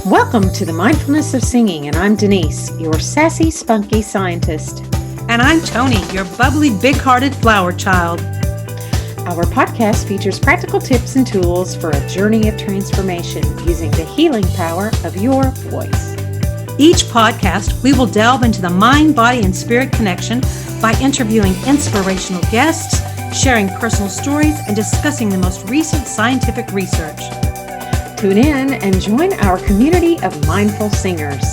Welcome to the Mindfulness of Singing, and I'm Denise, your sassy, spunky scientist. And I'm Tony, your bubbly, big-hearted flower child. Our podcast features practical tips and tools for a journey of transformation using the healing power of your voice. Each podcast, we will delve into the mind, body, and spirit connection by interviewing inspirational guests, sharing personal stories, and discussing the most recent scientific research. Tune in and join our community of mindful singers.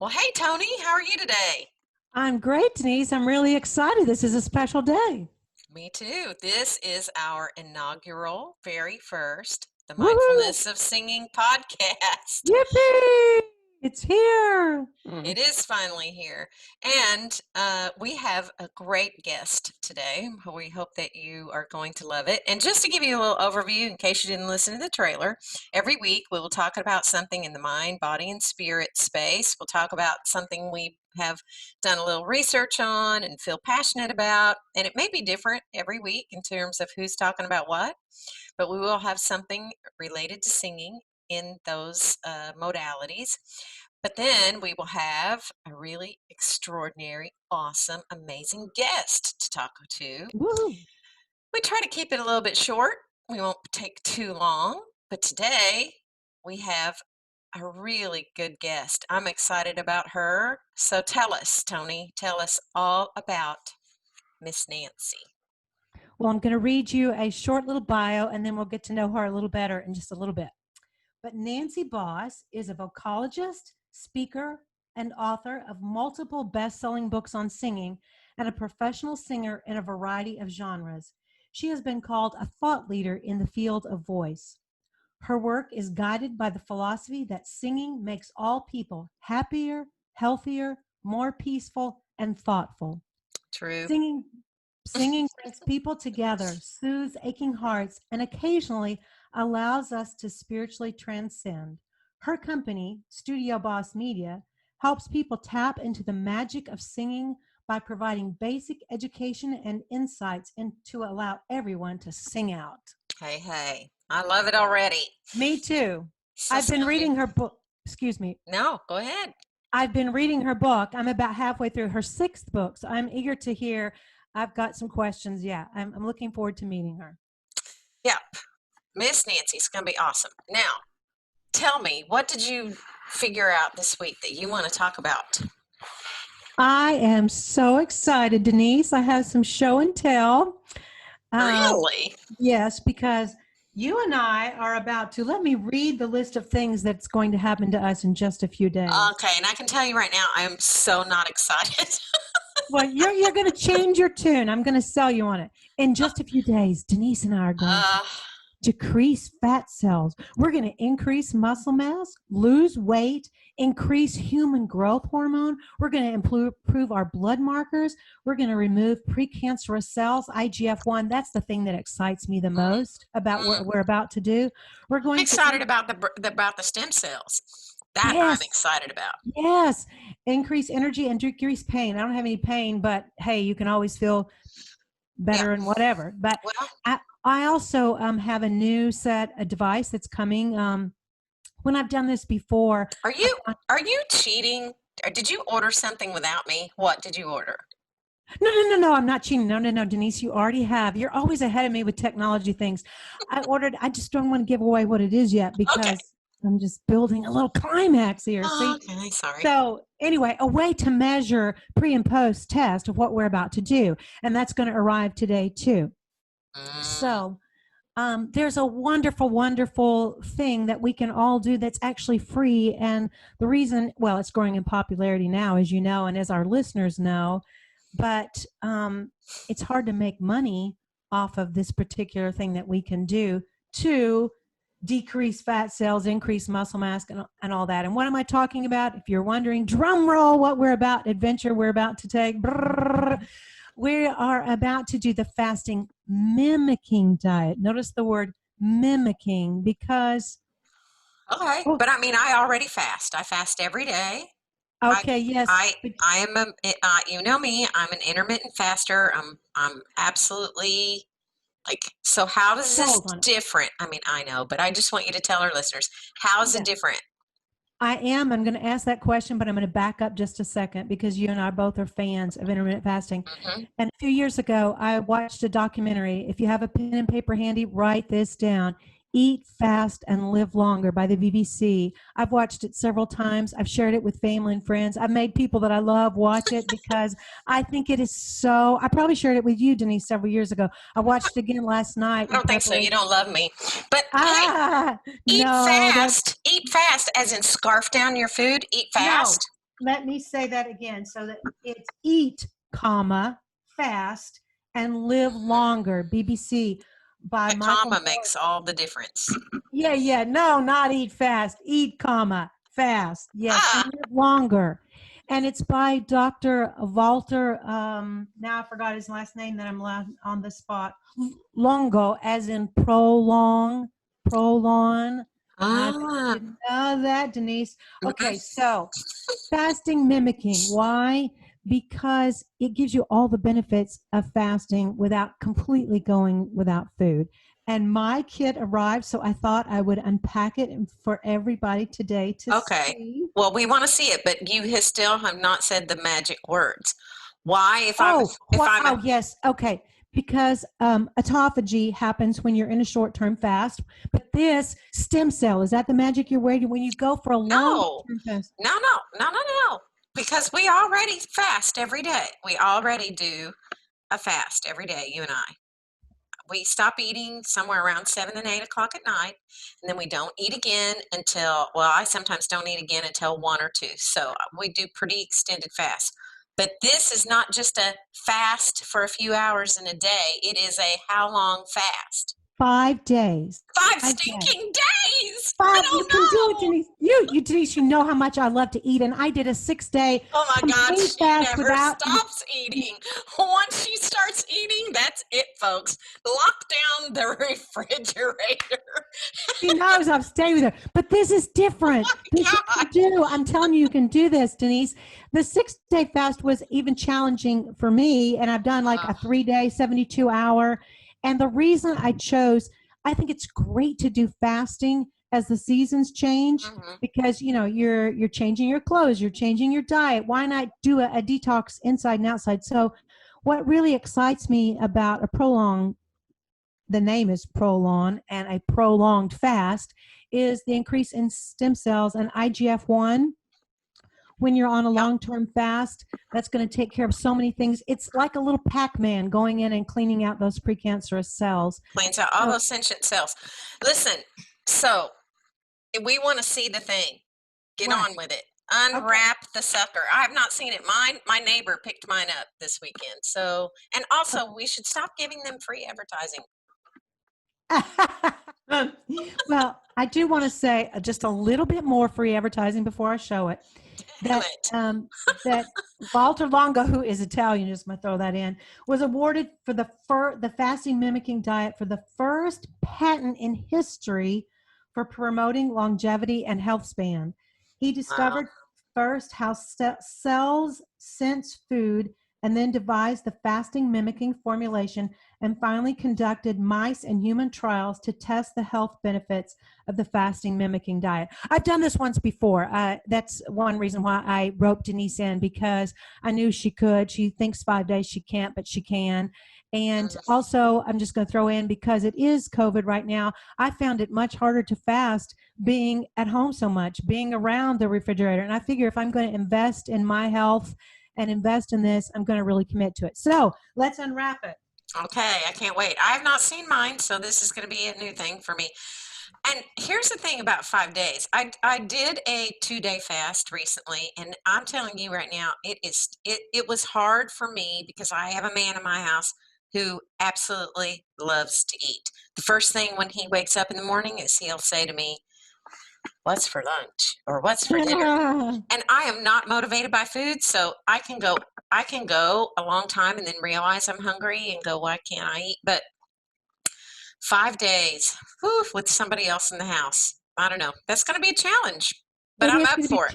Well, hey, Tony, how are you today? I'm great, Denise. I'm really excited. This is a special day. Me too. This is our inaugural, very first, the Mindfulness of Singing podcast. Yippee! It's here. It is finally here. And we have a great guest today. We hope that you are going to love it. And just to give you a little overview, in case you didn't listen to the trailer, every week we will talk about something in the mind, body, and spirit space. We'll talk about something we have done a little research on and feel passionate about. And it may be different every week in terms of who's talking about what, but we will have something related to singing in those modalities. But then we will have a really extraordinary, awesome, amazing guest to talk to. Woo. We try to keep it a little bit short. We won't take too long. But today we have a really good guest. I'm excited about her. So tell us, Tony, tell us all about Miss Nancy. Well, I'm going to read you a short little bio, and then we'll get to know her a little better in just a little bit. But Nancy Bos is a vocalist, speaker, and author of multiple best-selling books on singing and a professional singer in a variety of genres. She has been called a thought leader in the field of voice. Her work is guided by the philosophy that singing makes all people happier, healthier, more peaceful, and thoughtful. True. Singing brings people together, soothes aching hearts, and occasionally allows us to spiritually transcend. Her company, Studio Bos Media, helps people tap into the magic of singing by providing basic education and insights to allow everyone to sing out. Hey, I love it already. Me too. So I've been reading her book. Excuse me. No, go ahead. I've been reading her book. I'm about halfway through her 6th book, so I'm eager to hear. I've got some questions. Yeah, I'm looking forward to meeting her. Yep. Miss Nancy's going to be awesome. Now, tell me, what did you figure out this week that you want to talk about? I am so excited, Denise. I have some show and tell. Really? Yes, because you and I are about to, let me read the list of things that's going to happen to us in just a few days. Okay, and I can tell you right now, I am so not excited. Well, you're going to change your tune. I'm going to sell you on it. In just a few days, Denise and I are going to decrease fat cells. We're going to increase muscle mass, lose weight, increase human growth hormone. We're going to improve our blood markers. We're going to remove precancerous cells, IGF-1. That's the thing that excites me the most about what we're about to do. We're going I'm excited about the stem cells. That Yes. I'm excited about. Yes. Increase energy and decrease pain. I don't have any pain, but hey, you can always feel better and whatever. But Well, I also have a new a device that's coming. When I've done this before. are you cheating? Or did you order something without me? What did you order? No, I'm not cheating. No, Denise, you already have. You're always ahead of me with technology things. I just don't want to give away what it is yet because I'm just building a little climax here. Okay, sorry. So anyway, a way to measure pre and post test of what we're about to do. And that's going to arrive today too. So there's a wonderful, wonderful thing that we can all do that's actually free. And the reason, well, it's growing in popularity now, as you know, and as our listeners know, but it's hard to make money off of this particular thing that we can do to decrease fat cells, increase muscle mass, and all that. And what am I talking about? If you're wondering, drum roll, what adventure we're about to take. Brrr. We are about to do the fasting mimicking diet. Notice the word mimicking because... Okay, but I mean, I already fast. I fast every day. Okay, yes. I am you know me, I'm an intermittent faster. I'm absolutely Like, so how does this Sold on it. different? I mean, I know, but I just want you to tell our listeners, how is it different? I'm going to ask that question, but I'm going to back up just a second because you and I both are fans of intermittent fasting. Mm-hmm. And a few years ago, I watched a documentary. If you have a pen and paper handy, write this down. Eat Fast and Live Longer by the BBC. I've watched it several times. I've shared it with family and friends. I've made people that I love watch it because I think it is so. I probably shared it with you, Denise, several years ago. I watched it again last night. I don't think so. You don't love me. But hey, eat fast as in scarf down your food. Eat fast. No, let me say that again so that it's eat, comma, fast and live longer. BBC. By the comma makes all the difference. Yeah. No, not eat fast. Eat, comma, fast. Yes, and live longer. And it's by Dr. Walter, now I forgot his last name that I'm on the spot. Longo, as in prolong. I didn't know that, Denise. Okay, so fasting mimicking. Why? Because it gives you all the benefits of fasting without completely going without food. And my kit arrived, so I thought I would unpack it for everybody today to see. Well, we want to see it, but you still have not said the magic words. Why? Yes. Okay. Because autophagy happens when you're in a short-term fast. But this stem cell, is that the magic you're waiting when you go for a long-term fast? No. Because we already fast every day. We already do a fast every day, you and I. We stop eating somewhere around 7 and 8 o'clock at night, and then we don't eat again until, I sometimes don't eat again until 1 or 2. So we do pretty extended fasts. But this is not just a fast for a few hours in a day. It is a how long fast? 5 days. 5 stinking days. 5. You can do it, Denise. Denise, you know how much I love to eat, and I did a 6-day. Oh my God, she never stops eating. Once she starts eating, that's it, folks. Lock down the refrigerator. She knows I'm staying with her, but this is different. I'm telling you can do this, Denise. The 6-day fast was even challenging for me, and I've done like a 3-day, 72-hour. And the reason I chose, I think it's great to do fasting as the seasons change, because you're changing your clothes, you're changing your diet. Why not do a detox inside and outside? So what really excites me about the name is Prolon, and a prolonged fast is the increase in stem cells and IGF-1. When you're on a long-term fast, that's going to take care of so many things. It's like a little Pac-Man going in and cleaning out those precancerous cells. Cleans out all those sentient cells. Listen, so we want to see the thing. Get on with it. Unwrap the sucker. I have not seen it. My neighbor picked mine up this weekend. So, and also we should stop giving them free advertising. Well, I do want to say just a little bit more free advertising before I show it. That Walter Longo, who is Italian, just going to throw that in, was awarded for the fasting mimicking diet for the first patent in history for promoting longevity and health span. He discovered first how cells sense food, and then devised the fasting mimicking formulation, and finally conducted mice and human trials to test the health benefits of the fasting mimicking diet. I've done this once before. That's one reason why I roped Denise in, because I knew she could. She thinks 5 days she can't, but she can. And also, I'm just going to throw in, because it is COVID right now, I found it much harder to fast being at home so much, being around the refrigerator. And I figure if I'm going to invest in my health and invest in this, I'm going to really commit to it. So let's unwrap it. Okay, I can't wait. I have not seen mine, so this is going to be a new thing for me. And here's the thing about 5 days. I did a 2-day fast recently, and I'm telling you right now, it was hard for me because I have a man in my house who absolutely loves to eat. The first thing when he wakes up in the morning is he'll say to me, "What's for lunch?" or "What's for dinner?" And I am not motivated by food, so I can go a long time and then realize I'm hungry and go, "Why can't I eat?" But 5 days with somebody else in the house, I don't know. That's going to be a challenge, but I'm up for it.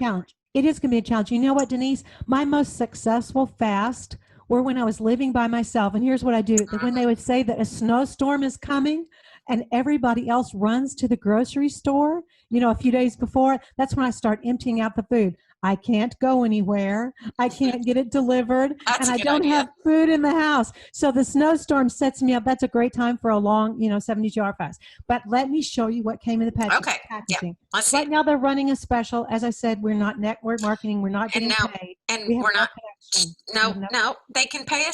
It is going to be a challenge. You know what, Denise? My most successful fast were when I was living by myself. And here's what I do. When they would say that a snowstorm is coming and everybody else runs to the grocery store, a few days before, that's when I start emptying out the food. I can't go anywhere. I can't get it delivered. That's and a I good don't idea. have food in the house. So the snowstorm sets me up. That's a great time for a long, 72-hour fast. But let me show you what came in the packaging. Okay. Yeah. Let's see. Right now they're running a special. As I said, we're not network marketing. We're not getting paid. And we have we're not. connection. No. They can pay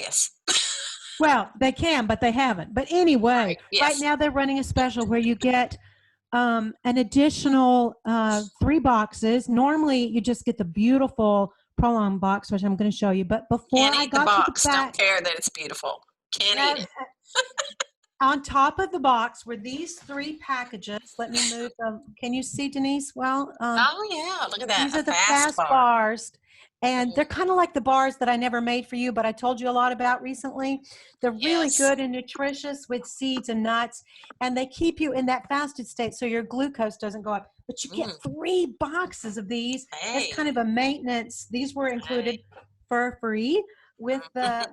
us. Well, they can, but they haven't. But anyway, right now they're running a special where you get an additional 3 boxes. Normally, you just get the beautiful Prolong box, which I'm going to show you. But before I got to the back, don't care that it's beautiful. Can't eat it. On top of the box were these 3 packages. Let me move them. Can you see, Denise? Well, oh yeah, look at that. These are the fast bars. And they're kind of like the bars that I never made for you, but I told you a lot about recently. They're really good and nutritious with seeds and nuts, and they keep you in that fasted state so your glucose doesn't go up. But you get 3 boxes of these as kind of a maintenance. These were included for free with the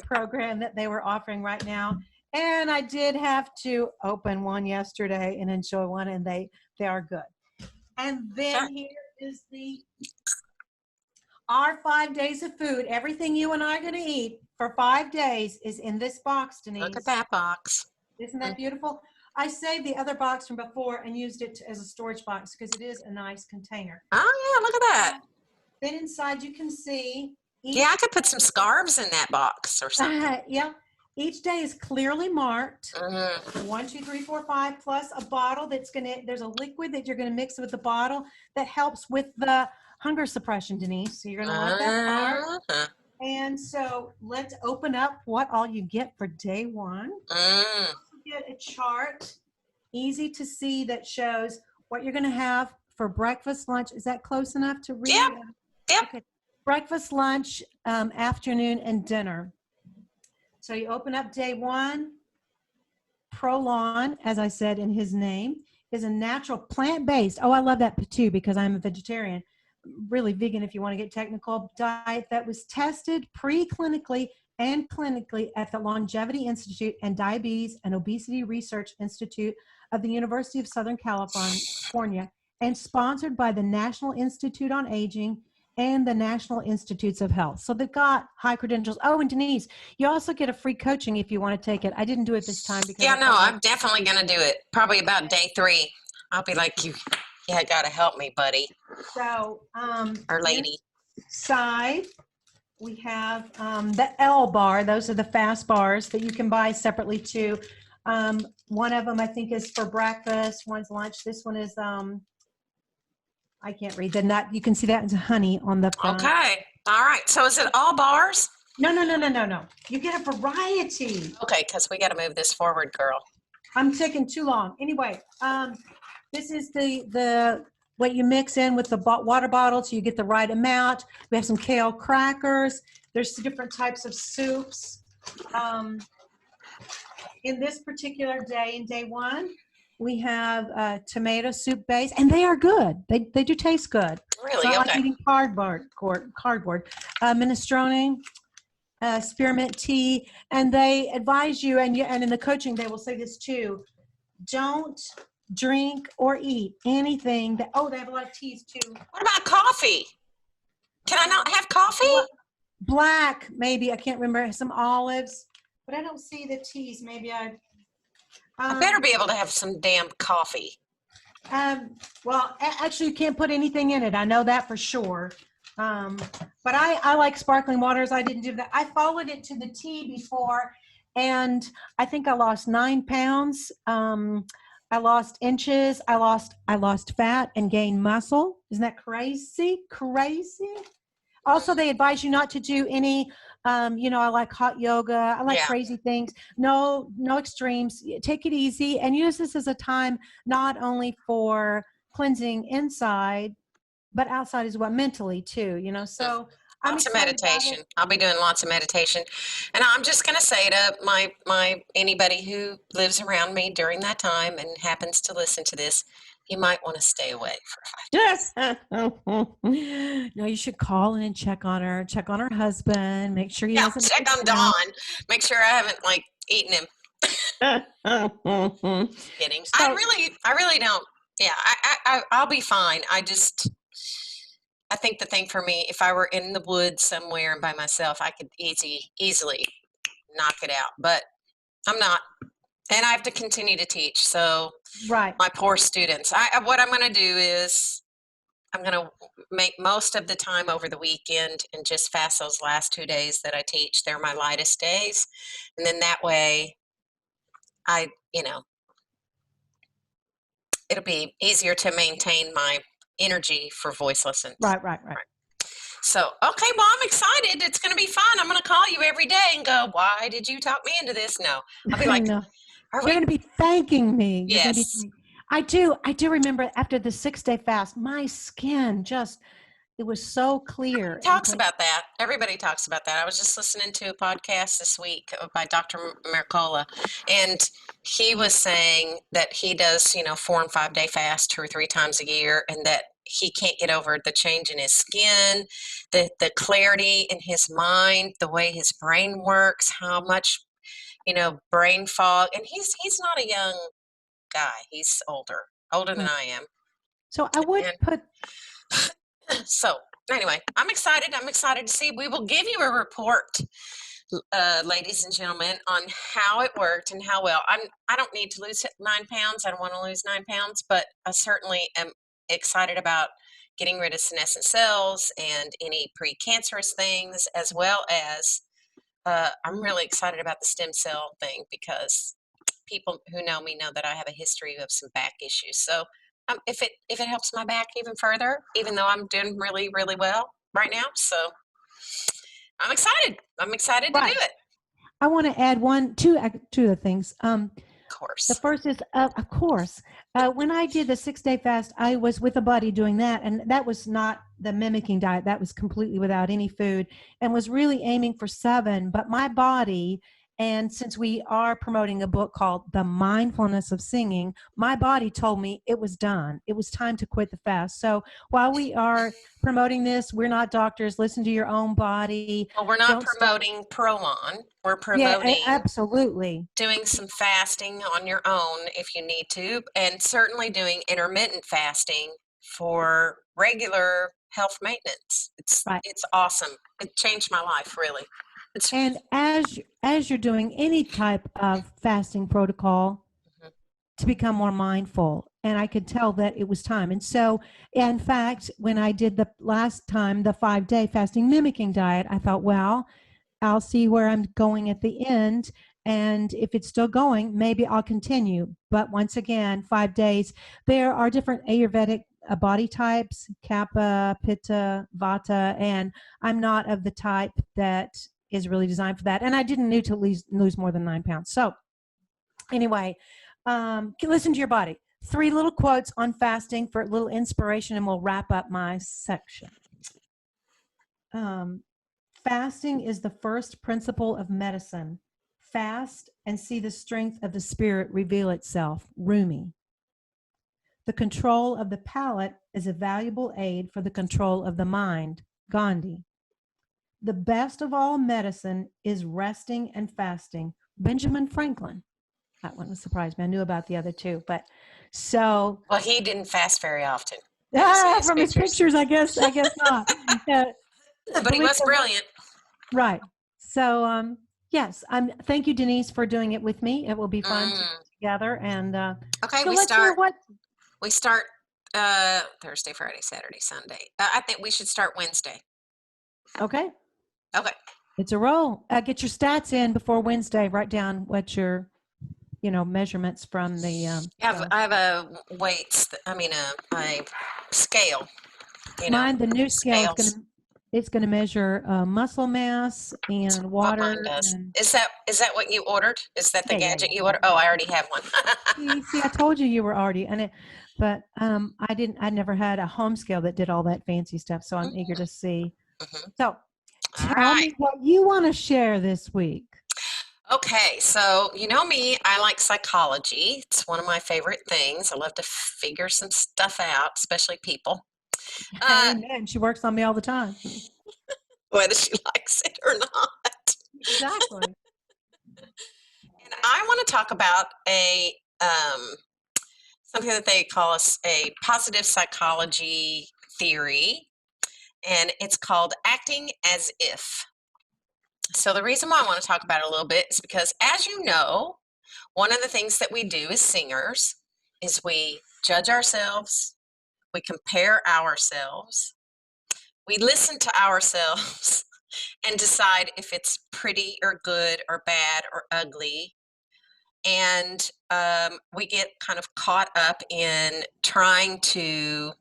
program that they were offering right now. And I did have to open one yesterday and enjoy one, and they are good. And then here is our 5 days of food. Everything you and I are going to eat for 5 days is in this box, Denise. Look at that box. Isn't that beautiful? I saved the other box from before and used it as a storage box because it is a nice container. Oh, yeah, look at that. Then inside you can see. I could put some scarves in that box or something. Yeah. Each day is clearly marked. 1, 2, 3, 4, 5, plus a bottle there's a liquid that you're going to mix with the bottle that helps with the hunger suppression, Denise. So you're going to want that part. And so let's open up what all you get for day 1. You get a chart, easy to see, that shows what you're going to have for breakfast, lunch. Is that close enough to read? Yep. Okay. Breakfast, lunch, afternoon, and dinner. So you open up day 1. Prolon, as I said in his name, is a natural plant-based. Oh, I love that too because I'm a vegetarian. Really vegan if you want to get technical. Diet that was tested pre-clinically and clinically at the Longevity Institute and Diabetes and Obesity Research Institute of the University of Southern California and sponsored by the National Institute on Aging and the National Institutes of Health. So they've got high credentials. Oh, and Denise, you also get a free coaching if you want to take it. I didn't do it this time because I'm definitely going to do it. Probably about day 3. I'll be like, you got to help me, buddy. So, or lady. Side, we have the L bar. Those are the fast bars that you can buy separately too. One of them I think is for breakfast. One's lunch. This one is I can't read the nut. You can see that as honey on the front. Okay. All right. So is it all bars? No. You get a variety. Okay, because we got to move this forward, girl. I'm taking too long. Anyway, this is the what you mix in with the water bottle so you get the right amount. We have some kale crackers. There's different types of soups. In this particular day, in day 1, we have a tomato soup base, and they are good. They do taste good. Really? So okay. I like eating cardboard. Minestrone, spearmint tea, and they advise you, and in the coaching they will say this too: don't drink or eat anything that. Oh, they have a lot of teas too. What about coffee? Can I not have coffee? Black, maybe. I can't remember. Some olives, but I don't see the teas. Maybe I better be able to have some damn coffee. Well, actually, you can't put anything in it. I know that for sure. But I like sparkling waters. I didn't do that. I followed it to the T before, and I think I lost 9 pounds. I lost inches. I lost fat and gained muscle. Isn't that crazy? Crazy. Also, they advise you not to do any, I like hot yoga. I like crazy things. No extremes. Take it easy and use this as a time not only for cleansing inside, but outside as well, mentally too, So lots of meditation. I'll be doing lots of meditation. And I'm just going to say to my anybody who lives around me during that time and happens to listen to this, you might want to stay away for 5 days. Yes. No, you should call in and check on her husband, make sure he hasn't. Check on Dawn. Make sure I haven't eaten him. Kidding. So, I really don't. Yeah, I'll be fine. I think the thing for me, if I were in the woods somewhere and by myself, I could easily knock it out. But I'm not, and I have to continue to teach. So, right, my poor students. What I'm going to do is I'm going to make most of the time over the weekend and just fast those last 2 days that I teach. They're my lightest days, and then that way, it'll be easier to maintain my energy for voice lessons. Right. So, okay, well, I'm excited. It's going to be fun. I'm going to call you every day and go, why did you talk me into this? No. I'll be like, no. You're going to be thanking me. Yes. I do remember after the 6-day fast, my skin it was so clear. Everybody talks about that. I was just listening to a podcast this week by Dr. Mercola, and he was saying that he does, 4 and 5 day fast 2 or 3 times a year, and that he can't get over the change in his skin, the clarity in his mind, the way his brain works, how much, brain fog. And he's not a young guy. He's older than I am. So I would So anyway, I'm excited. I'm excited to see. We will give you a report, ladies and gentlemen, on how it worked and how well. I don't need to lose 9 pounds. I don't want to lose 9 pounds, but I certainly am excited about getting rid of senescent cells and any precancerous things, as well as I'm really excited about the stem cell thing, because people who know me know that I have a history of some back issues. So if it helps my back even further, even though I'm doing really, really well right now. So I'm excited. I'm excited to do it. I want to add two other things. Of course. The first is, of course, when I did the 6-day fast, I was with a buddy doing that. And that was not the mimicking diet. That was completely without any food and was really aiming for 7. But my body, and since we are promoting a book called The Mindfulness of Singing, my body told me it was done. It was time to quit the fast. So while we are promoting this, we're not doctors. Listen to your own body. Well, we're not promoting Prolon. We're promoting absolutely doing some fasting on your own if you need to, and certainly doing intermittent fasting for regular health maintenance. It's awesome. It changed my life, really. And as you're doing any type of fasting protocol, to become more mindful, and I could tell that it was time. And so, in fact, when I did the last time the 5-day fasting mimicking diet, I thought, well, I'll see where I'm going at the end, and if it's still going, maybe I'll continue. But once again, 5 days. There are different Ayurvedic body types: Kapha, Pitta, Vata, and I'm not of the type that is really designed for that. And I didn't need to lose more than 9 pounds. So anyway, listen to your body. 3 little quotes on fasting for a little inspiration, and we'll wrap up my section. Fasting is the first principle of medicine. Fast and see the strength of the spirit reveal itself. Rumi. The control of the palate is a valuable aid for the control of the mind. Gandhi. The best of all medicine is resting and fasting. Benjamin Franklin. That one was surprised me. I knew about the other 2, but so. Well, he didn't fast very often. From his pictures, I guess not. But he was brilliant. Right. So, yes. Thank you, Denise, for doing it with me. It will be fun to do together. And okay, so we start Thursday, Friday, Saturday, Sunday. I think we should start Wednesday. Okay. Okay. It's a roll. Get your stats in before Wednesday. Write down what your, measurements from the. I have a weights. A scale. Mine, the new scale it's going to measure muscle mass and water. Mine does. Is that what you ordered? Is that the gadget you ordered? Oh, I already have one. See, I told you were already in it, but I never had a home scale that did all that fancy stuff. So I'm eager to see. So tell me what you want to share this week. Okay, so you know me, I like psychology. It's one of my favorite things. I love to figure some stuff out, especially people. Uh, Amen. She works on me all the time. whether she likes it or not. Exactly. And I want to talk about something that they call a positive psychology theory, and it's called acting as if. So the reason why I want to talk about it a little bit is because, as you know, one of the things that we do as singers is we judge ourselves, we compare ourselves, we listen to ourselves and decide if it's pretty or good or bad or ugly. And we get kind of caught up in trying to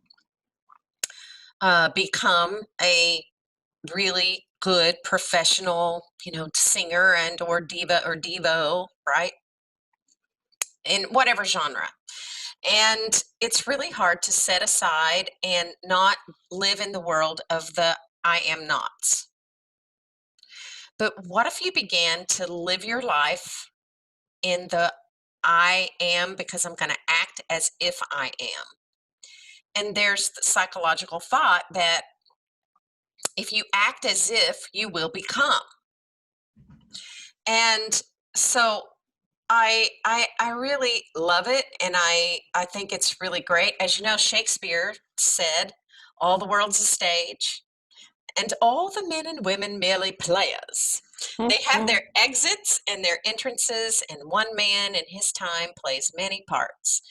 become a really good professional, singer and or diva or devo, right? In whatever genre. And it's really hard to set aside and not live in the world of the I am nots. But what if you began to live your life in the I am, because I'm going to act as if I am? And there's the psychological thought that if you act as if, you will become. And so I really love it, and I think it's really great. As you know, Shakespeare said, "All the world's a stage, and all the men and women merely players. They have their exits and their entrances, and one man in his time plays many parts."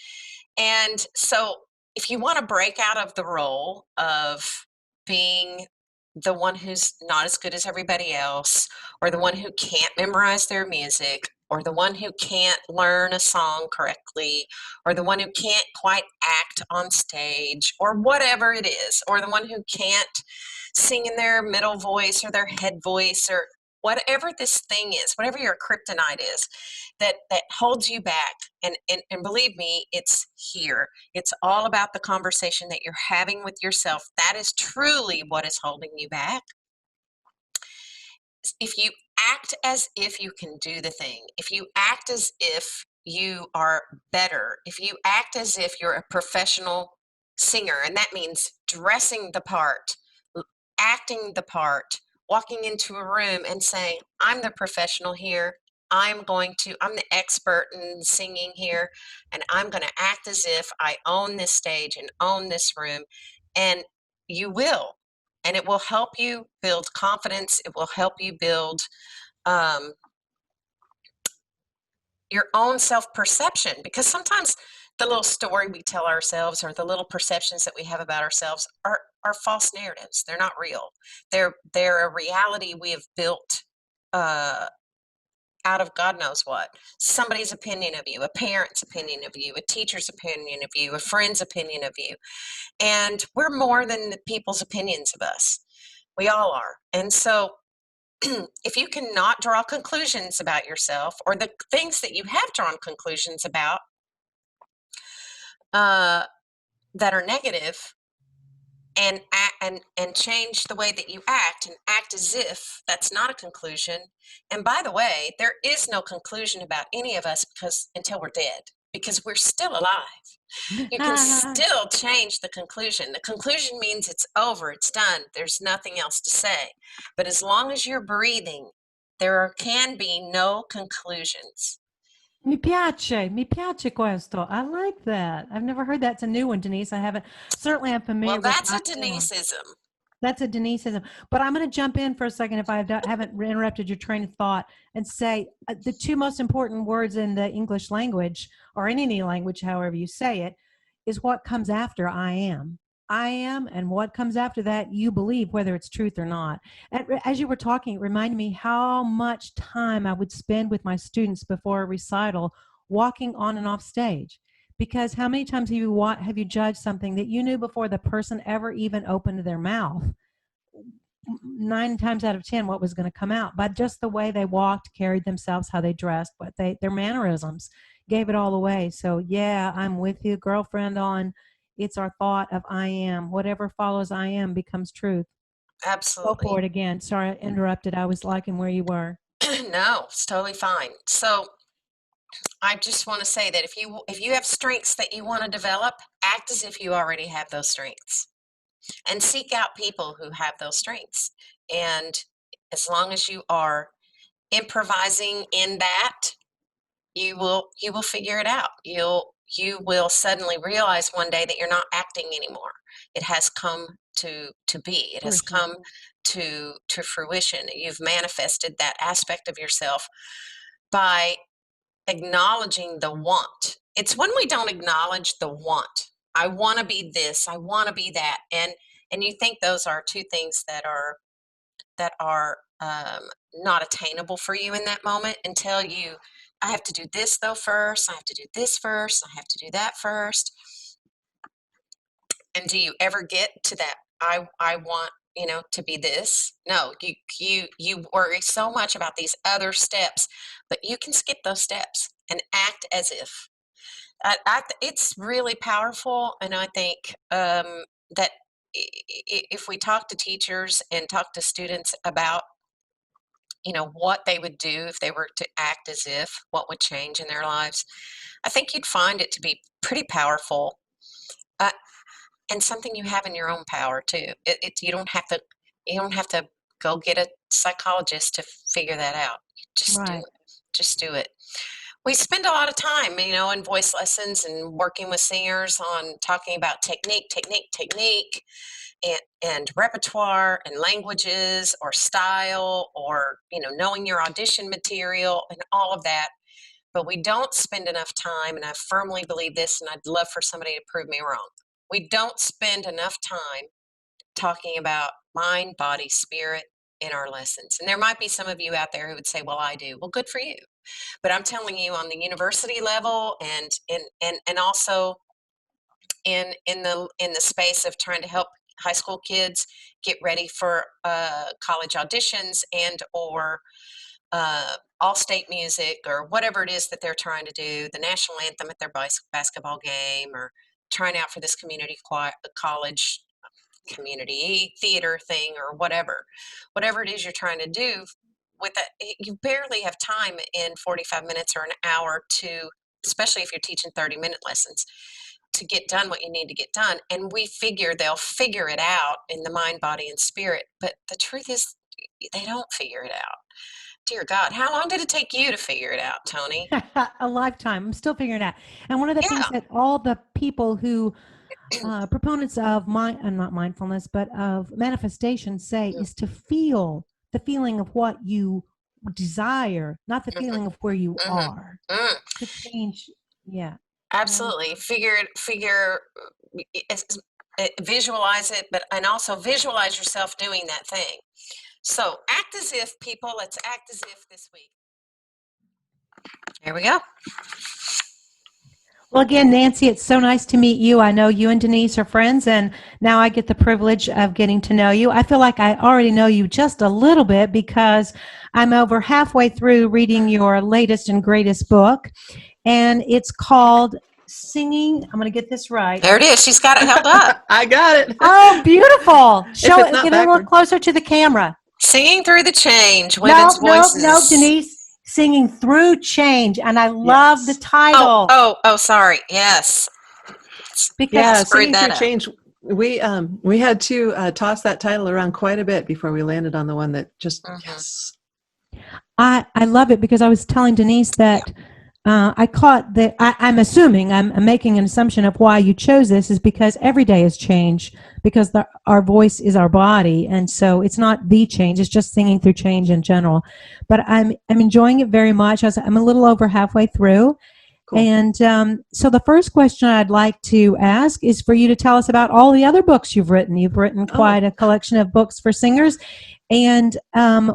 And so, if you want to break out of the role of being the one who's not as good as everybody else, or the one who can't memorize their music, or the one who can't learn a song correctly, or the one who can't quite act on stage, or whatever it is, or the one who can't sing in their middle voice or their head voice, or whatever this thing is, whatever your kryptonite is that holds you back. And believe me, it's here. It's all about the conversation that you're having with yourself. That is truly what is holding you back. If you act as if you can do the thing, if you act as if you are better, if you act as if you're a professional singer, and that means dressing the part, acting the part, walking into a room and saying, I'm the professional here. I'm the expert in singing here, and I'm going to act as if I own this stage and own this room. And you will. And it will help you build confidence. It will help you build your own self-perception, because sometimes the little story we tell ourselves or the little perceptions that we have about ourselves are false narratives. They're not real. They're a reality we have built out of God knows what. Somebody's opinion of you, a parent's opinion of you, a teacher's opinion of you, a friend's opinion of you. And we're more than the people's opinions of us. We all are. And so if you cannot draw conclusions about yourself, or the things that you have drawn conclusions about that are negative, and change the way that you act and act as if that's not a conclusion. And by the way, there is no conclusion about any of us until we're dead, because we're still alive. You can still change the conclusion. The conclusion means it's over, it's done, there's nothing else to say. But as long as you're breathing, there can be no conclusions. Mi piace questo. I like that. I've never heard that. It's a new one, Denise. I haven't. Certainly, I'm familiar. Well, that's with a Deniseism. That's a Deniseism. But I'm going to jump in for a second if I haven't interrupted your train of thought, and say the two most important words in the English language, or in any language, however you say it, is what comes after I am. I am, and what comes after that, you believe, whether it's truth or not. And as you were talking, it reminded me how much time I would spend with my students before a recital, walking on and off stage. Because how many times have you judged something that you knew before the person ever even opened their mouth? 9 times out of 10, what was going to come out? But just the way they walked, carried themselves, how they dressed, their mannerisms gave it all away. So yeah, I'm with you, girlfriend, on it's our thought of I am. Whatever follows I am becomes truth. Absolutely. Go for it again. Sorry, I interrupted. I was liking where you were. No, it's totally fine. So I just want to say that if you have strengths that you want to develop, act as if you already have those strengths and seek out people who have those strengths. And as long as you are improvising in that, you will figure it out. You will suddenly realize one day that you're not acting anymore. It has come to be. It has Fruition. come to fruition. You've manifested that aspect of yourself by acknowledging the want. It's when we don't acknowledge the want. I want to be this, I want to be that. And you think those are two things that are not attainable for you in that moment until you I have to do this though first, I have to do this first, I have to do that first. And do you ever get to that I want, to be this? No, you worry so much about these other steps, but you can skip those steps and act as if. It's really powerful, and I think that if we talk to teachers and talk to students about what they would do if they were to act as if, what would change in their lives, I think you'd find it to be pretty powerful, uh, and something you have in your own power too. You don't have to go get a psychologist to figure that out. You just do Right. it. Just do it. We spend a lot of time, in voice lessons and working with singers on talking about technique, and repertoire and languages or style or, knowing your audition material and all of that. But we don't spend enough time, and I firmly believe this, and I'd love for somebody to prove me wrong. We don't spend enough time talking about mind, body, spirit in our lessons. And there might be some of you out there who would say, well, I do. Well, good for you. But I'm telling you, on the university level and also in the space of trying to help high school kids get ready for college auditions and or all state music or whatever it is that they're trying to do, the national anthem at their basketball game, or trying out for this college community theater thing, or whatever it is you're trying to do. With that, you barely have time in 45 minutes or an hour to, especially if you're teaching 30-minute lessons, to get done what you need to get done. And we figure they'll figure it out in the mind, body, and spirit. But the truth is, they don't figure it out. Dear God, how long did it take you to figure it out, Tony? A lifetime. I'm still figuring it out. And one of the things Yeah. that all the people who proponents of not mindfulness, but of manifestation say is to feel the feeling of what you desire, not the feeling of where you are. Mm. To change. Yeah. Absolutely. Visualize it, and also visualize yourself doing that thing. So act as if, people. Let's act as if this week. Here we go. Well, again, Nancy, it's so nice to meet you. I know you and Denise are friends, and now I get the privilege of getting to know you. I feel like I already know you just a little bit because I'm over halfway through reading your latest and greatest book, and it's called Singing. I'm going to get this right. There it is. She's got it held up. I got it. Oh, beautiful. Show it's it. not Get a little backward. closer to the camera. Singing Through the Change, Women's Voices. No, Denise. Singing Through Change, and I love the title. Oh, sorry. Yes. Because Singing Through Change. We had to toss that title around quite a bit before we landed on the one that just yes. I love it because I was telling Denise that I caught that. I'm assuming I'm making an assumption of why you chose this is because every day is change because our voice is our body, and so it's not the change. It's just singing through change in general. But I'm enjoying it very much. I'm a little over halfway through. Cool. And so the first question I'd like to ask is for you to tell us about all the other books you've written. You've written quite a collection of books for singers, and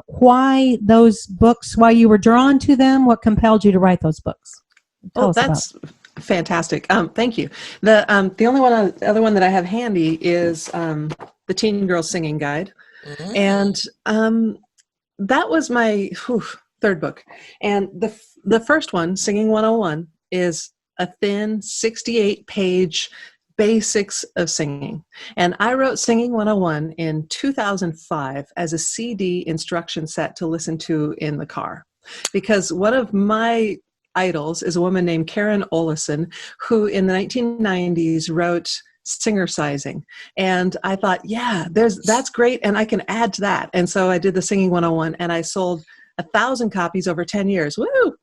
why those books, why you were drawn to them, what compelled you to write those books. That's fantastic. Thank you. The other one that I have handy is the Teen Girl Singing Guide, and that was my third book. And the first one, Singing 101, is a thin 68-page basics of singing. And I wrote Singing 101 in 2005 as a CD instruction set to listen to in the car. Because one of my idols is a woman named Karen Olison, who in the 1990s wrote Singer-sizing. And I thought, yeah, that's great. And I can add to that. And so I did the Singing 101 and I sold 1,000 copies over 10 years. Woo!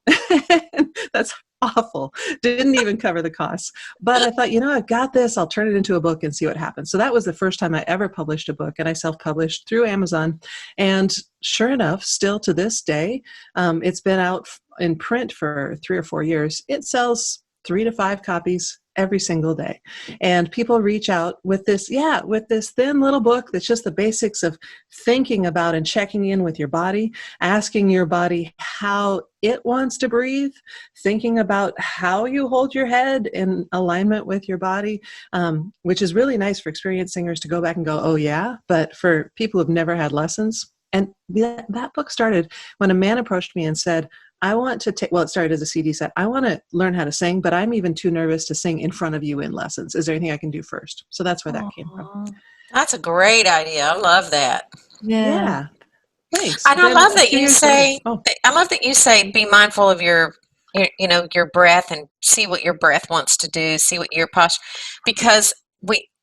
That's awful. Didn't even cover the costs. But I thought, I've got this. I'll turn it into a book and see what happens. So that was the first time I ever published a book, and I self-published through Amazon. And sure enough, still to this day, it's been out in print for 3 or 4 years. It sells 3 to 5 copies every single day. And people reach out with this thin little book that's just the basics of thinking about and checking in with your body, asking your body how it wants to breathe, thinking about how you hold your head in alignment with your body, which is really nice for experienced singers to go back and go, oh yeah, but for people who've never had lessons. And that book started when a man approached me and said, I want to take, it started as a CD set. I want to learn how to sing, but I'm even too nervous to sing in front of you in lessons. Is there anything I can do first? So that's where that came from. That's a great idea. I love that. Yeah. Thanks. And I love that you say, be mindful of your breath and see what your breath wants to do, see what your posture, because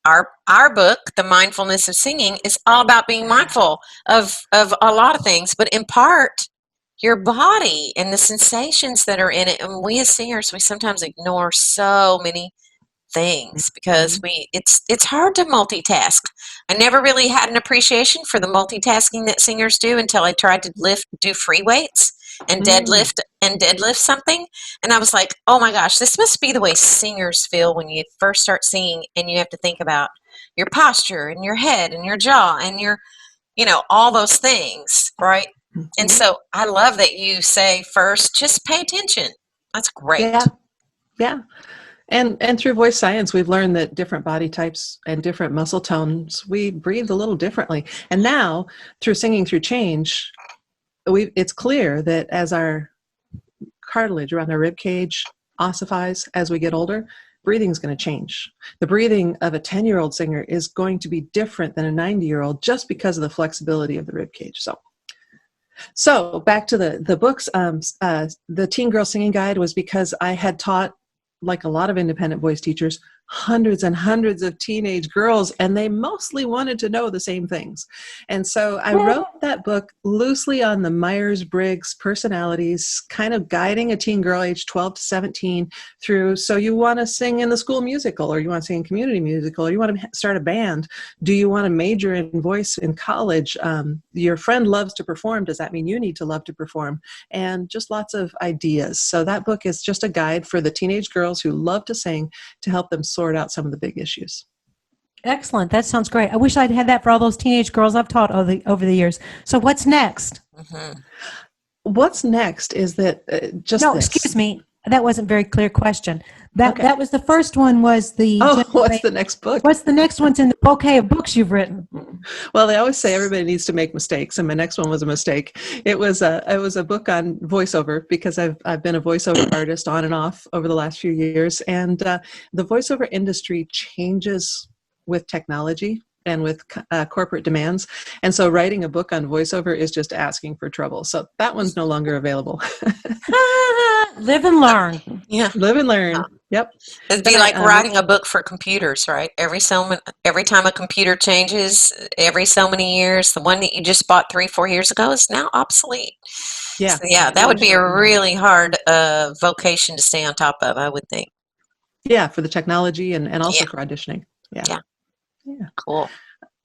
our book, The Mindfulness of Singing, is all about being mindful of a lot of things, but in part, your body and the sensations that are in it. And we as singers, we sometimes ignore so many things because it's hard to multitask. I never really had an appreciation for the multitasking that singers do until I tried to do free weights and deadlift something. And I was like, oh my gosh, this must be the way singers feel when you first start singing and you have to think about your posture and your head and your jaw and your, all those things, right? And so I love that you say first, just pay attention. That's great. Yeah. And through voice science, we've learned that different body types and different muscle tones, we breathe a little differently. And now through Singing Through Change, it's clear that as our cartilage around our rib cage ossifies as we get older, breathing is going to change. The breathing of a 10-year-old singer is going to be different than a 90-year-old just because of the flexibility of the rib cage. So back to the books, the Teen Girl Singing Guide was because I had taught, like a lot of independent voice teachers, hundreds and hundreds of teenage girls, and they mostly wanted to know the same things. And so I wrote that book loosely on the Myers-Briggs personalities, kind of guiding a teen girl age 12 to 17 through, so you want to sing in the school musical, or you want to sing in community musical, or you want to start a band. Do you want to major in voice in college? Your friend loves to perform. Does that mean you need to love to perform? And just lots of ideas. So that book is just a guide for the teenage girls who love to sing to help them sort out some of the big issues. Excellent. That sounds great. I wish I'd had that for all those teenage girls I've taught over the years. So what's next? What's next is that excuse me. That wasn't a very clear question. That was the first one was the... what's the next book? What's the next one's in the bouquet of books you've written? Well, they always say everybody needs to make mistakes, and my next one was a mistake. It was a book on voiceover because I've been a voiceover artist on and off over the last few years, and the voiceover industry changes with technology and with corporate demands. And so writing a book on voiceover is just asking for trouble. So that one's no longer available. Live and learn. Yeah. Live and learn. Yep. It'd be like writing a book for computers, right? Every time a computer changes, every so many years, the one that you just bought 3-4 years ago is now obsolete. Yeah. So, that would be a really hard vocation to stay on top of, I would think. Yeah, for the technology and also for auditioning. Yeah. Cool.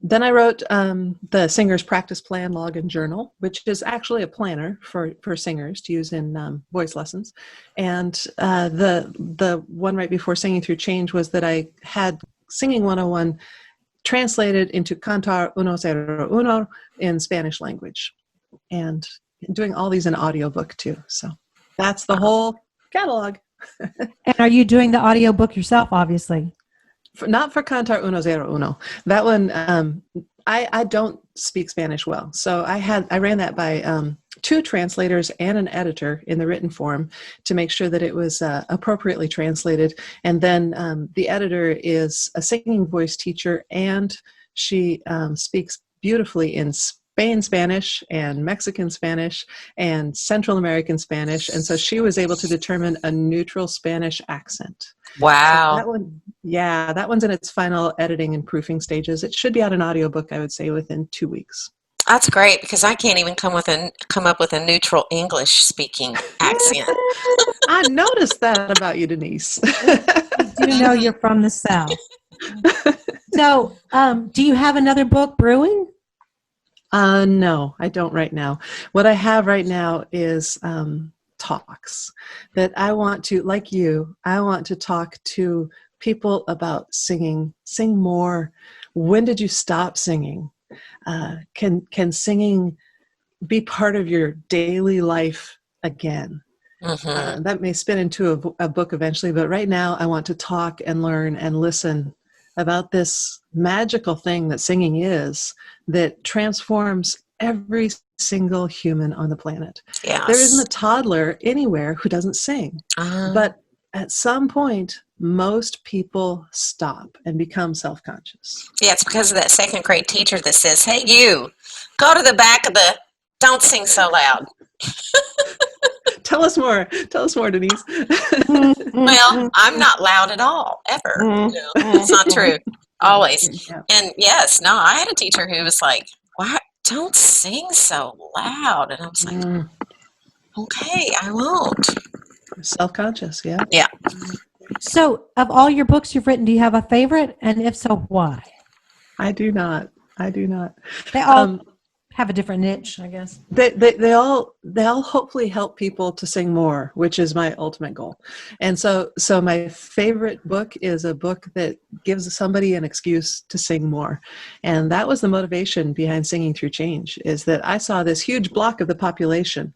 Then I wrote the Singer's Practice Plan, Log, and Journal, which is actually a planner for singers to use in voice lessons. And the one right before Singing Through Change was that I had Singing 101 translated into Cantar 101 in Spanish language. And doing all these in audiobook too. So that's the whole catalog. And are you doing the audiobook yourself, obviously? Not for Cantar 101. That one, I don't speak Spanish well. So I ran that by 2 translators and an editor in the written form to make sure that it was appropriately translated. And then the editor is a singing voice teacher, and she speaks beautifully in Spain Spanish and Mexican Spanish and Central American Spanish. And so she was able to determine a neutral Spanish accent. Wow. So that one's in its final editing and proofing stages. It should be out an audiobook, I would say, within 2 weeks. That's great, because I can't even come up with a neutral English speaking accent. I noticed that about you, Denise. I do know you're from the South. So, do you have another book brewing? No, I don't right now. What I have right now is talks that I want to, like you, I want to talk to people about singing. Sing more. When did you stop singing? Can singing be part of your daily life again? Mm-hmm. That may spin into a book eventually, but right now I want to talk and learn and listen about this magical thing that singing is, that transforms every single human on the planet. Yes. There isn't a toddler anywhere who doesn't sing. But at some point, most people stop and become self-conscious. Yeah, it's because of that second grade teacher that says, "Hey, you, go to the back of the, don't sing so loud." Tell us more, Denise. Well, I'm not loud at all, ever. No, it's not true. Always. Yeah. And yes, no, I had a teacher who was like, "Why don't sing so loud?" And I was like, "Okay, I won't." Self-conscious, yeah. Yeah. So, of all your books you've written, do you have a favorite? And if so, why? I do not. They all have a different niche, I guess. They all hopefully help people to sing more, which is my ultimate goal. And so my favorite book is a book that gives somebody an excuse to sing more. And that was the motivation behind Singing Through Change, is that I saw this huge block of the population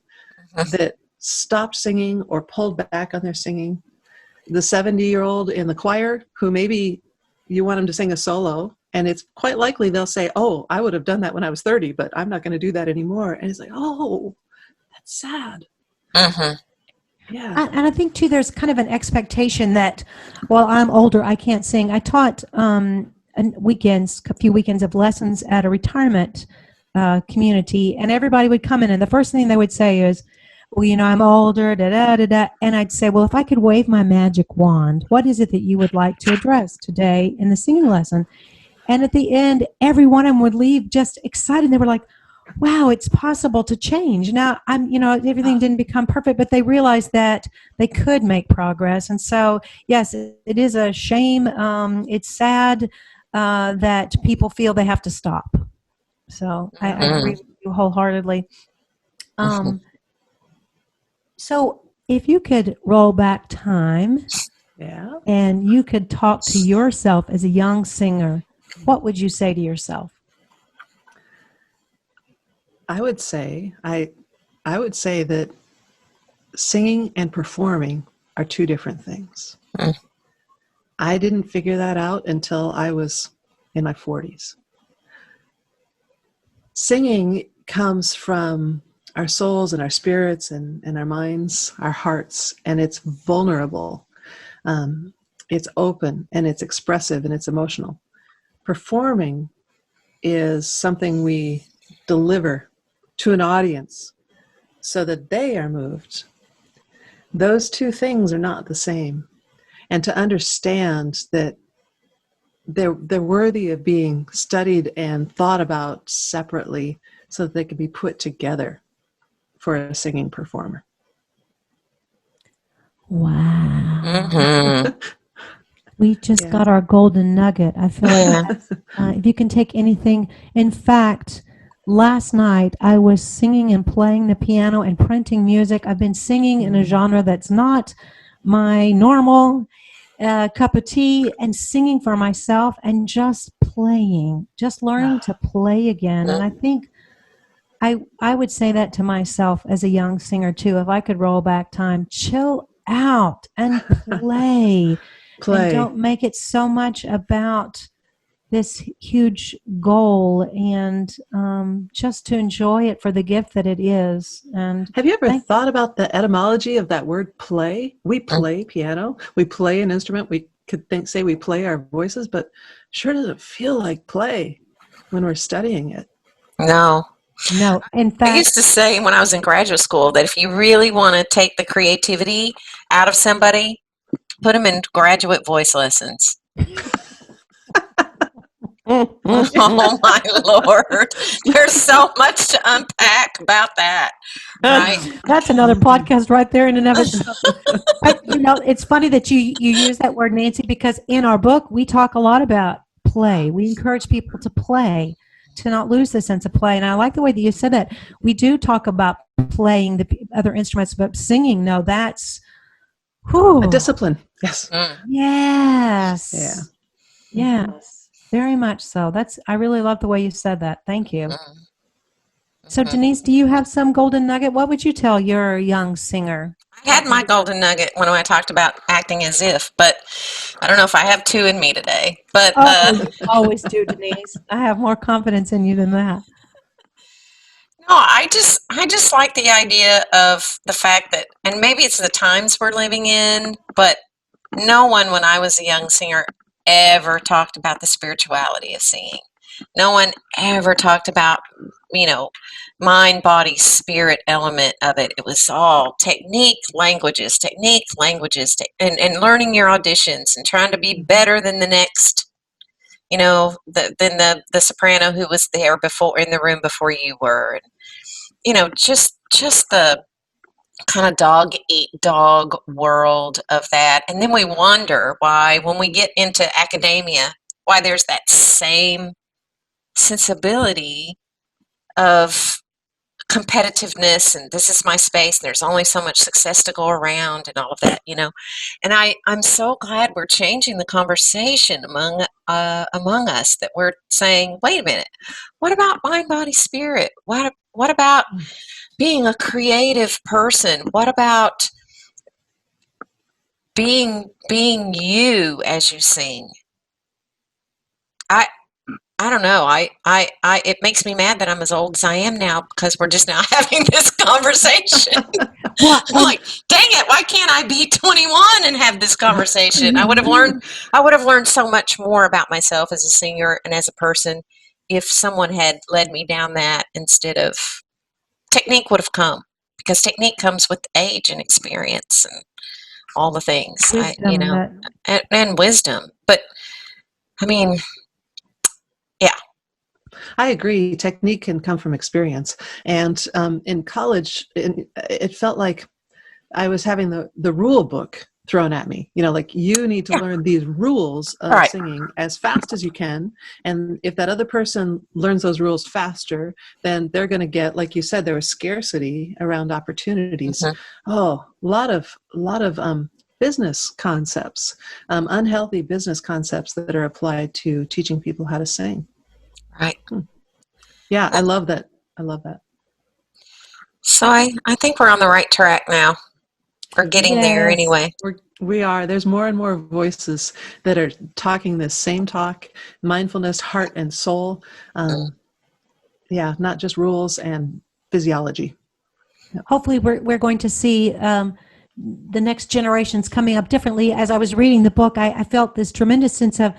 that stopped singing or pulled back on their singing. The 70-year-old in the choir who maybe you want them to sing a solo, and it's quite likely they'll say, "Oh, I would have done that when I was 30, but I'm not going to do that anymore." And it's like, oh, that's sad. Yeah. And I think, too, there's kind of an expectation that, well, I'm older, I can't sing. I taught a few weekends of lessons at a retirement community, and everybody would come in, and the first thing they would say is, "Well, I'm older, da-da-da-da." And I'd say, "Well, if I could wave my magic wand, what is it that you would like to address today in the singing lesson?" And at the end, every one of them would leave just excited. They were like, "Wow, it's possible to change." Now, everything didn't become perfect, but they realized that they could make progress. And so, yes, it is a shame. It's sad that people feel they have to stop. So I agree with you wholeheartedly. So if you could roll back time and you could talk to yourself as a young singer, what would you say to yourself? I would say that singing and performing are 2 different things. I didn't figure that out until I was in my 40s. Singing comes from our souls and our spirits and our minds, our hearts, and it's vulnerable. It's open and it's expressive and it's emotional. Performing is something we deliver to an audience so that they are moved. Those 2 things are not the same. And to understand that they're worthy of being studied and thought about separately so that they can be put together for a singing performer. Wow. We just got our golden nugget. I feel like if you can take anything. In fact, last night I was singing and playing the piano and printing music. I've been singing in a genre that's not my normal cup of tea, and singing for myself and just playing, just learning to play again. And I think I would say that to myself as a young singer too. If I could roll back time, chill out and play. And don't make it so much about this huge goal, and just to enjoy it for the gift that it is. And have you ever thought about the etymology of that word play? We play piano, we play an instrument, we could say we play our voices, but sure doesn't feel like play when we're studying it. No. In fact, I used to say when I was in graduate school that if you really want to take the creativity out of somebody, put them in graduate voice lessons. Oh my Lord. There's so much to unpack about that. Right? That's another podcast right there in and of itself. It's funny that you use that word, Nancy, because in our book, we talk a lot about play. We encourage people to play, to not lose the sense of play. And I like the way that you said that. We do talk about playing the other instruments, but singing, no, that's a discipline. Yes. Yes. Yeah. Yes. Very much so. I really love the way you said that. Thank you. So, Denise, do you have some golden nugget? What would you tell your young singer? I had my golden nugget when I talked about acting as if, but I don't know if I have two in me today. But you always do, Denise. I have more confidence in you than that. No, I just like the idea of the fact that, and maybe it's the times we're living in, but no one when I was a young singer ever talked about the spirituality of singing. No one ever talked about, mind, body, spirit element of it. It was all technique, languages, and learning your auditions and trying to be better than the next, than the soprano who was there before in the room before you were. And, just the kind of dog eat dog world of that. And then we wonder why, when we get into academia, why there's that same sensibility of competitiveness and this is my space, and there's only so much success to go around and all of that, And I'm so glad we're changing the conversation among us, that we're saying, wait a minute, what about mind, body, spirit? What about being a creative person? What about being you as you sing? I don't know. It makes me mad that I'm as old as I am now, because we're just now having this conversation. I'm like, dang it, why can't I be 21 and have this conversation? I would have learned so much more about myself as a singer and as a person if someone had led me down that, instead of technique would have come, because technique comes with age and experience and all the things, Wisdom, and wisdom. But I mean, yeah. I agree. Technique can come from experience. And in college, it felt like I was having the rule book thrown at me. Like, you need to learn these rules of singing as fast as you can. And if that other person learns those rules faster, then they're going to get, like you said, there was scarcity around opportunities. Oh, a lot of business concepts, unhealthy business concepts that are applied to teaching people how to sing. Right. Yeah, I love that. So I think we're on the right track now. We're getting there anyway. We are. There's more and more voices that are talking this same talk: mindfulness, heart, and soul. Not just rules and physiology. Hopefully, we're going to see the next generations coming up differently. As I was reading the book, I felt this tremendous sense of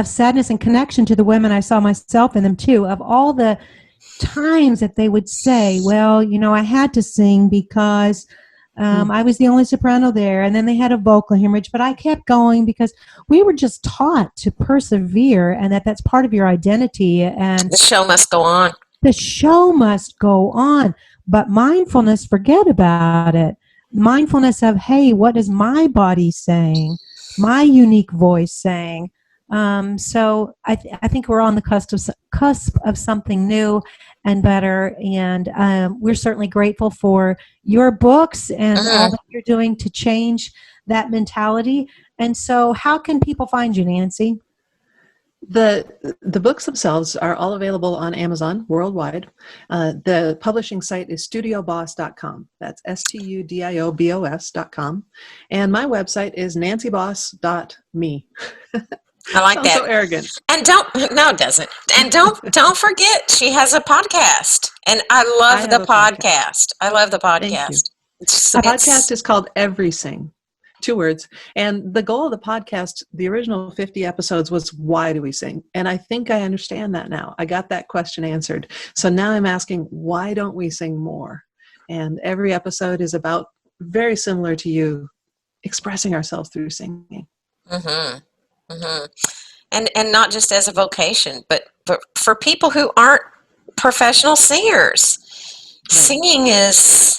sadness and connection to the women. I saw myself in them too, of all the times that they would say, well, I had to sing because I was the only soprano there, and then they had a vocal hemorrhage, but I kept going because we were just taught to persevere, and that's part of your identity. And the show must go on. The show must go on. But mindfulness, forget about it. Mindfulness of, hey, what is my body saying? My unique voice saying? So I think we're on the cusp of something new and better, and we're certainly grateful for your books and all that you're doing to change that mentality. And so, how can people find you, Nancy? The books themselves are all available on Amazon worldwide. The publishing site is studiobos.com. That's studiobos.com. And my website is nancybos.me. I like Sounds that. so arrogant. And no, it doesn't. And don't forget, she has a podcast, and I love the podcast. I love the podcast. Thank you. The podcast is called Everything, 2 words. And the goal of the podcast, the original 50 episodes, was why do we sing? And I think I understand that now. I got that question answered. So now I'm asking, why don't we sing more? And every episode is about, very similar to you, expressing ourselves through singing. Mm-hmm. Mm-hmm. And not just as a vocation, but for people who aren't professional singers. Right. Singing is,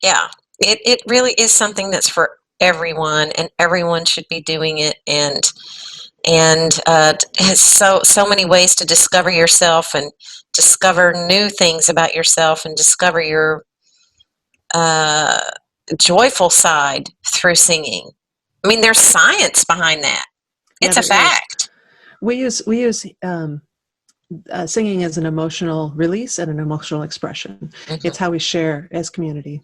it really is something that's for everyone, and everyone should be doing it. And has so many ways to discover yourself and discover new things about yourself and discover your joyful side through singing. I mean, there's science behind that. It's a fact. We use singing as an emotional release and an emotional expression. Mm-hmm. It's how we share as community.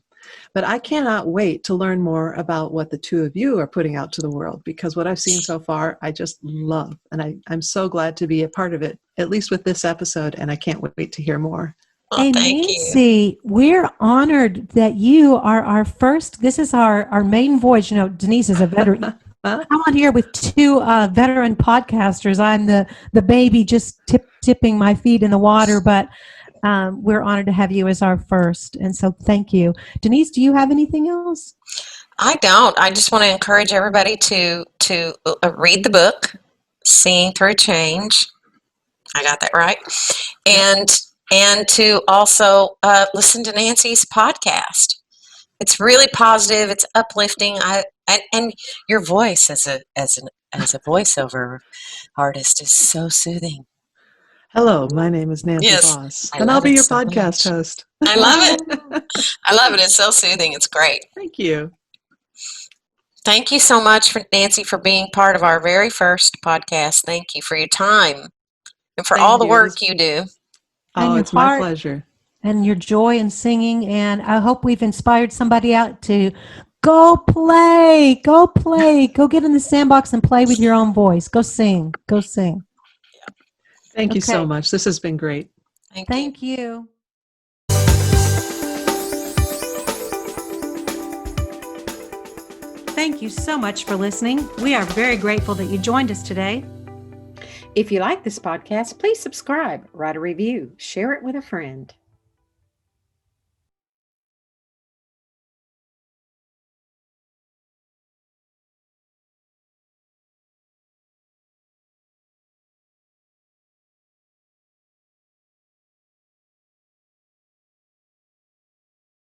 But I cannot wait to learn more about what the 2 of you are putting out to the world, because what I've seen so far, I just love. And I'm so glad to be a part of it, at least with this episode, and I can't wait to hear more. Well, hey, Nancy, we're honored that you are our first. This is our maiden voyage. You know, Denise is a veteran. I'm on here with 2 veteran podcasters. I'm the baby just tipping my feet in the water, but we're honored to have you as our first. And so thank you. Denise, do you have anything else? I don't. I just want to encourage everybody to read the book, Singing Through Change. I got that right. And to also listen to Nancy's podcast. It's really positive. It's uplifting. And your voice as a voiceover artist is so soothing. Hello, my name is Nancy Bos, and I'll be your podcast host. I love it. I love it. It's so soothing. It's great. Thank you. Thank you so much, Nancy, for being part of our very first podcast. Thank you for your time and for all the work you do. Oh, it's my pleasure. And your joy in singing. And I hope we've inspired somebody out to go play, go get in the sandbox and play with your own voice. Go sing. Thank you so much. This has been great. Thank you. Thank you so much for listening. We are very grateful that you joined us today. If you like this podcast, please subscribe, write a review, share it with a friend.